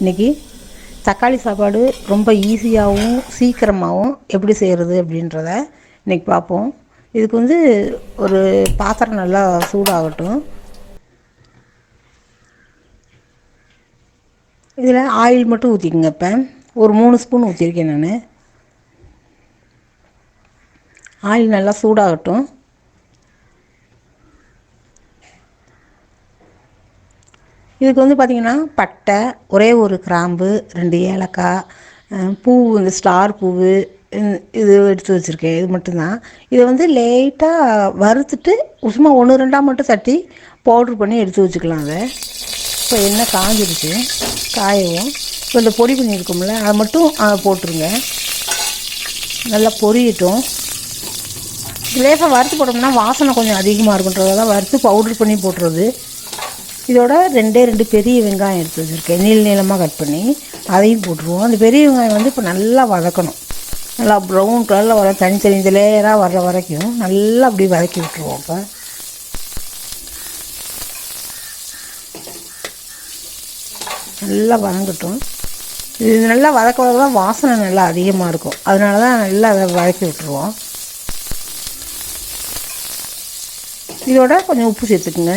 இன்றைக்கி தக்காளி சாப்பாடு ரொம்ப ஈஸியாகவும் சீக்கிரமாகவும் எப்படி செய்கிறது அப்படின்றத இன்றைக்கி பார்ப்போம். இதுக்கு ஒரு பாத்திரம் நல்லா சூடாகட்டும். இதில் ஆயில் மட்டும் ஊற்றிக்குங்க. இப்போ ஒரு 3 ஸ்பூன் ஊற்றிருக்கேன் நான். ஆயில் நல்லா சூடாகட்டும். இதுக்கு பார்த்திங்கன்னா பட்டை, ஒரே ஒரு கிராம்பு, 2 ஏலக்காய், பூ, இந்த ஸ்டார் பூவு, இது எடுத்து வச்சுருக்கேன். இது மட்டும்தான். இதை லைட்டாக வறுத்துட்டு சும்மா 1-2 மட்டும் தட்டி பவுட்ரு பண்ணி எடுத்து வச்சுக்கலாம். அதை இப்போ எண்ணெய் காஞ்சிருச்சு, காயவும் இப்போ இந்த பொடி பண்ணியிருக்கோம்ல அதை மட்டும் போட்டுருங்க. நல்லா பொரியட்டும். லேசாக வறுத்து போட்டோம்னா வாசனை கொஞ்சம் அதிகமாக இருக்குன்றதான் வறுத்து பவுட்ரு பண்ணி போட்டுறது. இதோட 2 பெரிய வெங்காயம் எடுத்து வச்சுருக்கேன், நீளமாக கட் பண்ணி அதையும் போட்டுருவோம். அந்த பெரிய வெங்காயம் இப்போ நல்லா வதக்கணும். நல்லா ப்ரௌன் கலரில் வர தனித்தனி லேயராக வர்ற வரைக்கும் நல்லா அப்படி வதக்கி விட்டுருவோம். இப்போ நல்லா வதங்கட்டும். இது நல்லா வதக்க தான் வாசனை நல்லா அதிகமாக இருக்கும். அதனால தான் நல்லா அதை வதக்கி விட்டுருவோம். இதோட கொஞ்சம் உப்பு சேர்த்துக்குங்க.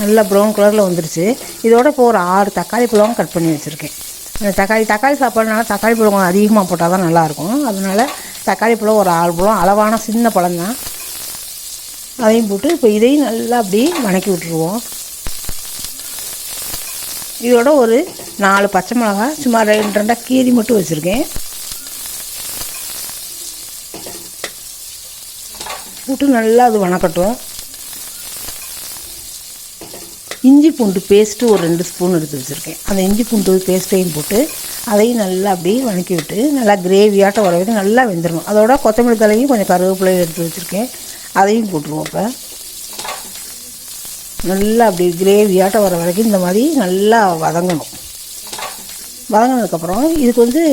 நல்லா ப்ரௌன் கலரில் வந்துருச்சு. இதோட இப்போ ஒரு 6 தக்காளி பழம் கட் பண்ணி வச்சுருக்கேன். அந்த தக்காளி சாப்பாடுனால தக்காளி பழம் அதிகமாக போட்டால் தான் நல்லாயிருக்கும். அதனால் தக்காளி பழம் ஒரு 6 பழம், அளவான சின்ன பழம் தான். அதையும் போட்டு இப்போ இதையும் நல்லா அப்படி வதக்கி விட்டுருவோம். இதோட ஒரு 4 பச்சை மிளகாய் சும்மா 2 கீரி மட்டும் வச்சுருக்கேன். போட்டு நல்லா அது வதக்கட்டும். இஞ்சி பூண்டு பேஸ்ட்டு ஒரு 2 ஸ்பூன் எடுத்து வச்சுருக்கேன். அந்த இஞ்சி பூண்டு பேஸ்ட்டையும் போட்டு அதையும் நல்லா அப்படி வதக்கி விட்டு நல்லா கிரேவியாட்டம் வர வரைக்கும் நல்லா வெந்துடணும். அதோட கொத்தமல்லி தலையும் கொஞ்சம் கருவேப்பிலையும் எடுத்து வச்சுருக்கேன், அதையும் போட்டுருவோம். இப்போ நல்லா அப்படி கிரேவியாட்டம் வர வரைக்கும் இந்த மாதிரி நல்லா வதங்கணும். வதங்கினதுக்கப்புறம் இதுக்கு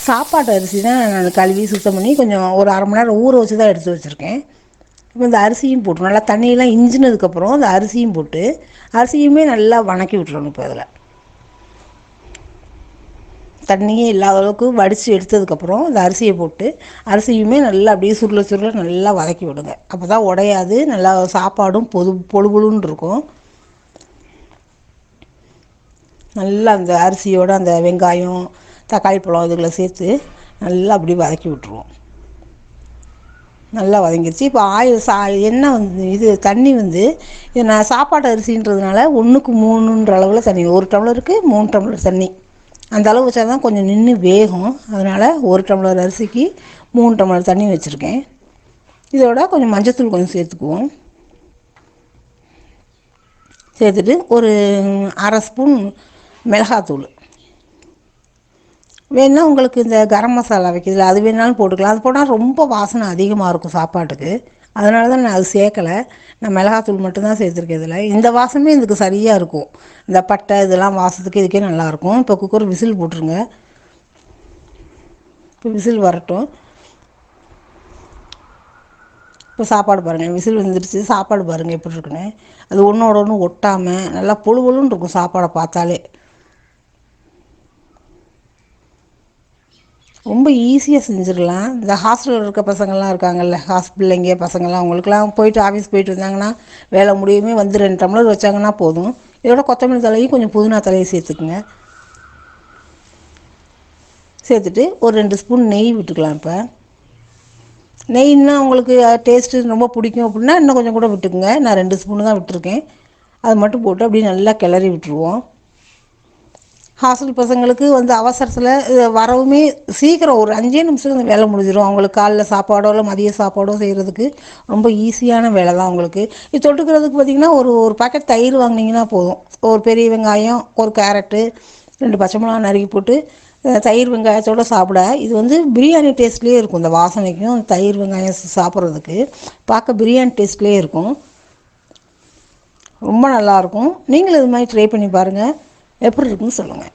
சாப்பாட்டு அரிசி தான் நான் கழுவி சுத்தம் பண்ணி கொஞ்சம் ஒரு 1/2 மணி நேரம் ஊற வச்சு தான் எடுத்து வச்சுருக்கேன். இப்போ இந்த அரிசியும் போட்டு நல்லா தண்ணியெல்லாம் இஞ்சினதுக்கப்புறம் இந்த அரிசியும் போட்டு அரிசியுமே நல்லா வதக்கி விட்டுறணும். இப்போ அதில் தண்ணியே இல்லாத அளவுக்கு வடித்து எடுத்ததுக்கப்புறம் இந்த அரிசியை போட்டு அரிசியுமே நல்லா அப்படியே சுருள நல்லா வதக்கி விடுங்க. அப்போ தான் உடையாது, நல்லா சாப்பாடும் பொழுன்னு இருக்கும். நல்லா அந்த அரிசியோடு அந்த வெங்காயம், தக்காளி பழம் இதுகளை சேர்த்து நல்லா அப்படி வதக்கி விட்டுருவோம். நல்லா வதங்கிடுச்சு. இப்போ எண்ணெய் இது தண்ணி இது நான் சாப்பாட்டு அரிசின்றதுனால 1க்கு 3ன்ற அளவில் தண்ணி, 1 டம்ளருக்கு 3 டம்ளர் தண்ணி அந்த அளவு வச்சா தான் கொஞ்சம் நின்று வேகும். அதனால் 1 டம்ளர் அரிசிக்கு 3 டம்ளர் தண்ணி வச்சுருக்கேன். இதோட கொஞ்சம் மஞ்சத்தூள் கொஞ்சம் சேர்த்துக்குவோம். சேர்த்துட்டு ஒரு 1/2 ஸ்பூன் மிளகாத்தூள் வேணுன்னா உங்களுக்கு இந்த கரம் மசாலா வைக்கிறதுல அது வேணாலும் போட்டுக்கலாம். அது போட்டால் ரொம்ப வாசனை அதிகமாக இருக்கும் சாப்பாட்டுக்கு. அதனால தான் நான் அது சேர்க்கலை. நான் மிளகாத்தூள் மட்டும்தான் சேர்த்துருக்கேன். இதில் இந்த வாசமே இதுக்கு சரியாக இருக்கும். இந்த பட்டை இதெல்லாம் வாசத்துக்கு இதுக்கே நல்லாயிருக்கும். இப்போ குக்கர் விசில் போட்டுருங்க. இப்போ விசில் வரட்டும். இப்போ சாப்பாடு பாருங்கள், விசில் வந்துடுச்சு. சாப்பாடு பாருங்கள் எப்படி இருக்குன்னு. அது ஒன்றோட ஒன்று ஒட்டாமல் நல்லா பொழுன்னு இருக்கும் சாப்பாடை பார்த்தாலே. ரொம்ப ஈஸியாக செஞ்சிடலாம். இந்த ஹாஸ்டலில் இருக்க பசங்கள்லாம் இருக்காங்கல்ல, பிள்ளைங்க பசங்கள்லாம், அவங்களுக்குலாம் போயிட்டு ஆஃபீஸ் போயிட்டு வந்தாங்கன்னா வேலை முடியுமே 2 டம்ளர் வச்சாங்கன்னா போதும். இதோட கொத்தமல்லி தலையும் கொஞ்சம் புதினா தலையும் சேர்த்துக்குங்க. சேர்த்துட்டு ஒரு 2 ஸ்பூன் நெய் விட்டுக்கலாம். இப்போ நெய்ன்னா உங்களுக்கு டேஸ்ட்டு ரொம்ப பிடிக்கும் அப்படின்னா இன்னும் கொஞ்சம் கூட விட்டுக்குங்க. நான் 2 ஸ்பூனு தான் விட்டுருக்கேன். அதை மட்டும் போட்டு அப்படியே நல்லா கிளறி விட்டுருவோம். ஹாஸ்டல் பசங்களுக்கு அவசரத்தில் வரவுமே சீக்கிரம் ஒரு 5 நிமிஷம் வேலை முடிஞ்சிடும். அவங்களுக்கு காலைல சாப்பாடோ இல்லை மதிய சாப்பாடோ செய்கிறதுக்கு ரொம்ப ஈஸியான வேலை தான் அவங்களுக்கு. இது தொட்டுக்கிறதுக்கு பார்த்திங்கன்னா ஒரு பாக்கெட் தயிர் வாங்கினீங்கன்னா போதும். ஒரு பெரிய வெங்காயம், ஒரு கேரட்டு, 2 பச்சை மிளகா நறுக்கி போட்டு தயிர் வெங்காயத்தோடு சாப்பிட இது பிரியாணி டேஸ்ட்லேயே இருக்கும். இந்த வாசனைக்கும் தயிர் வெங்காயம் சாப்பிட்றதுக்கு பார்க்க பிரியாணி டேஸ்ட்லேயே இருக்கும். ரொம்ப நல்லாயிருக்கும். நீங்களும் இது மாதிரி ட்ரை பண்ணி பாருங்கள். எப்படி இருக்குன்னு சொல்லுங்கள்.